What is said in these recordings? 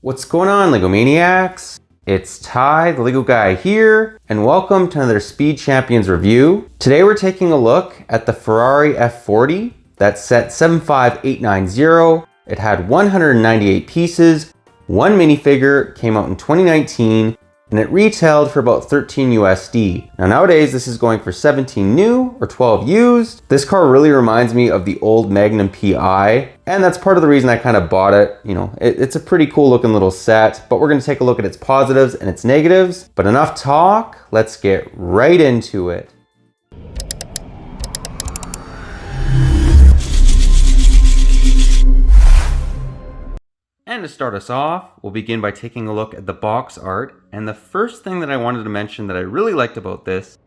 What's going on, LEGO Maniacs? It's Ty, the LEGO guy here, and welcome to another Speed Champions review. Today we're taking a look at the Ferrari F40. That's set 75890. It had 198 pieces, one minifigure, came out in 2019, and it retailed for about 13 USD. Now nowadays this is going for 17 new or 12 used. This car really reminds me of the old Magnum PI, and that's part of the reason I kind of bought it. You know, it's a pretty cool looking little set, but we're going to take a look at its positives and its negatives. But enough talk, let's get right into it. And to start us off, we'll begin by taking a look at the box art. And the first thing that I wanted to mention that I really liked about this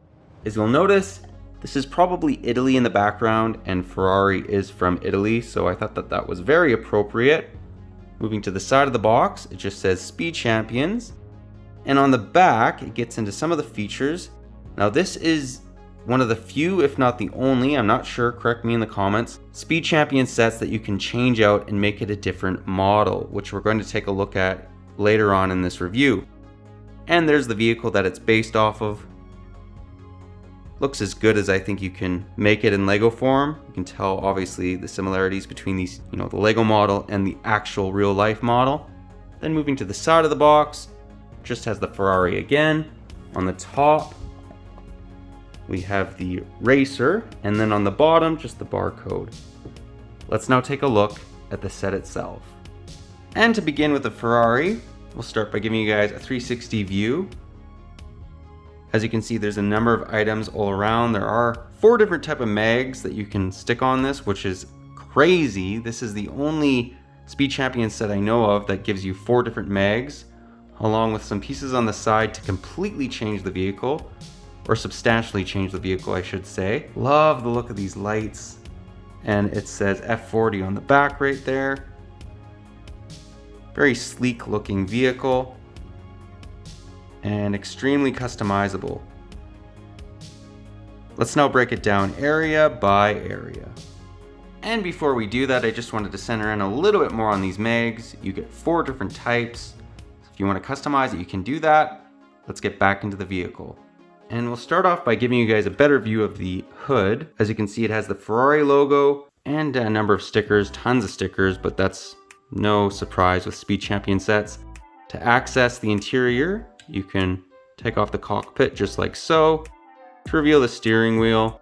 is you'll notice this is probably Italy in the background, and Ferrari is from Italy, so I thought that that was very appropriate. Moving to the side of the box, it just says Speed Champions. And on the back, it gets into some of the features. Now this is one of the few, if not the only, I'm not sure, correct me in the comments, Speed Champion sets that you can change out and make it a different model, which we're going to take a look at later on in this review. And there's the vehicle that it's based off of. Looks as good as I think you can make it in Lego form. You can tell obviously the similarities between these, the Lego model and the actual real life model. Then moving to the side of the box, just has the Ferrari again. On the top, we have the racer, and then on the bottom, just the barcode. Let's now take a look at the set itself. And to begin with the Ferrari, we'll start by giving you guys a 360 view. As you can see, there's a number of items all around. There are 4 different type of mags that you can stick on this, which is crazy. This is the only Speed Champion set I know of that gives you 4 different mags, along with some pieces on the side to completely change the vehicle. Or substantially change the vehicle, I should say. Love the look of these lights. And it says F40 on the back right there. Very sleek looking vehicle. And extremely customizable. Let's now break it down area by area. And before we do that, I just wanted to center in a little bit more on these mags. You get 4 different types. So if you want to customize it, you can do that. Let's get back into the vehicle. And we'll start off by giving you guys a better view of the hood. As you can see, it has the Ferrari logo and a number of stickers, tons of stickers, but that's no surprise with Speed Champion sets. To access the interior, you can take off the cockpit just like so to reveal the steering wheel.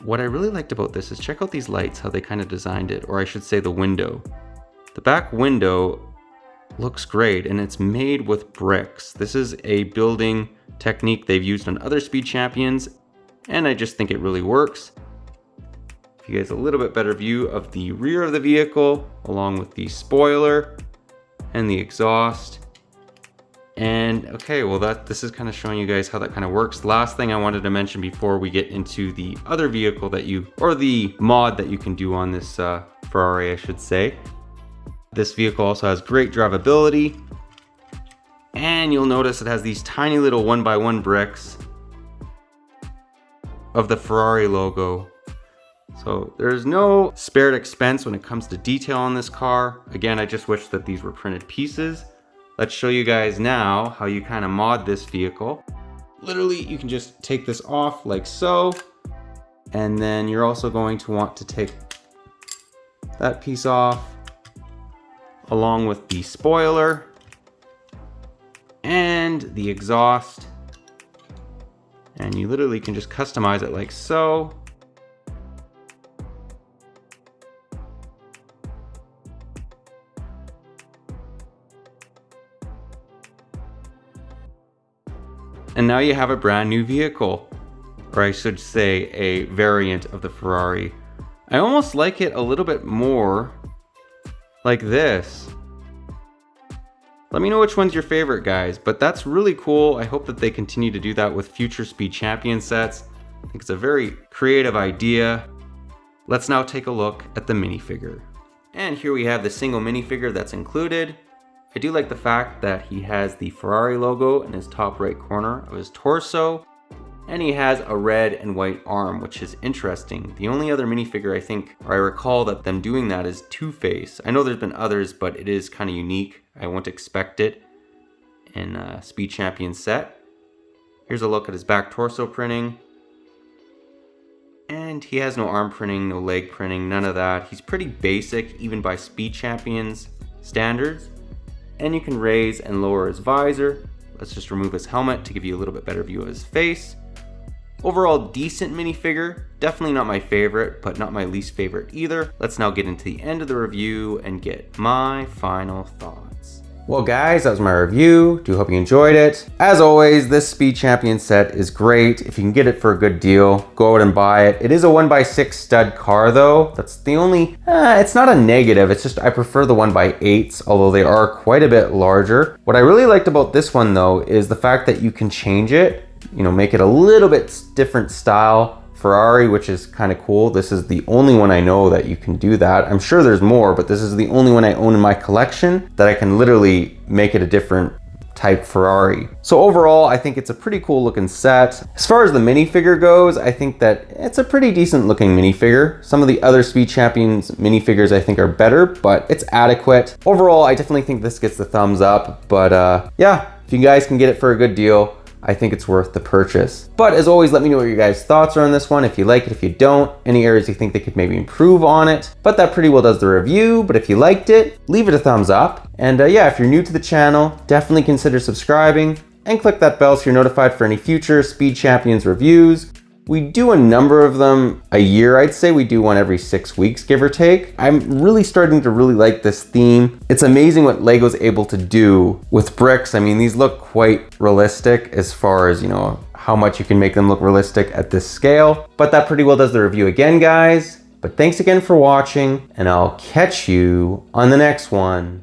What I really liked about this is check out these lights, how they kind of designed it, or I should say the window. The back window looks great, and it's made with bricks. This is a building technique they've used on other Speed Champions, and I just think it really works. Give you guys a little bit better view of the rear of the vehicle, along with the spoiler and the exhaust. And okay, well this is kind of showing you guys how that kind of works. Last thing I wanted to mention before we get into the other vehicle that or the mod that you can do on this Ferrari, I should say. This vehicle also has great drivability, and you'll notice it has these tiny little 1x1 bricks of the Ferrari logo. So there's no spared expense when it comes to detail on this car. Again, I just wish that these were printed pieces. Let's show you guys now how you kind of mod this vehicle. Literally, you can just take this off like so, and then you're also going to want to take that piece off, along with the spoiler and the exhaust, and you literally can just customize it like so. And now you have a brand new vehicle, or I should say a variant of the Ferrari. I almost like it a little bit more like this. Let me know which one's your favorite, guys, but that's really cool. I hope that they continue to do that with future Speed Champion sets. I think it's a very creative idea. Let's now take a look at the minifigure. And here we have the single minifigure that's included. I do like the fact that he has the Ferrari logo in his top right corner of his torso. And he has a red and white arm, which is interesting. The only other minifigure I think, or I recall that them doing that is Two-Face. I know there's been others, but it is kind of unique. I won't expect it in a Speed Champion set. Here's a look at his back torso printing. And he has no arm printing, no leg printing, none of that. He's pretty basic, even by Speed Champions standards. And you can raise and lower his visor. Let's just remove his helmet to give you a little bit better view of his face. Overall, decent minifigure. Definitely not my favorite, but not my least favorite either. Let's now get into the end of the review and get my final thoughts. Well guys, that was my review. Do hope you enjoyed it. As always, this Speed Champion set is great. If you can get it for a good deal, go out and buy it. It is a 1x6 stud car though. That's the only, it's not a negative. It's just I prefer the 1x8s, although they are quite a bit larger. What I really liked about this one though is the fact that you can change it, you know, make it a little bit different style Ferrari, which is kind of cool. This is the only one I know that you can do that. I'm sure there's more, but this is the only one I own in my collection that I can literally make it a different type Ferrari. So overall, I think it's a pretty cool looking set. As far as the minifigure goes, I think that it's a pretty decent looking minifigure. Some of the other Speed Champions minifigures I think are better, but it's adequate. Overall, I definitely think this gets the thumbs up, but yeah, if you guys can get it for a good deal, I think it's worth the purchase. But as always, let me know what your guys' thoughts are on this one. If you like it, if you don't, any areas you think they could maybe improve on it. But that pretty well does the review. But if you liked it, leave it a thumbs up. And yeah, if you're new to the channel, definitely consider subscribing and click that bell so you're notified for any future Speed Champions reviews. We do a number of them a year, I'd say. We do one every 6 weeks, give or take. I'm really starting to really like this theme. It's amazing what LEGO's able to do with bricks. I mean, these look quite realistic as far as, you know, how much you can make them look realistic at this scale. But that pretty well does the review again, guys. But thanks again for watching, and I'll catch you on the next one.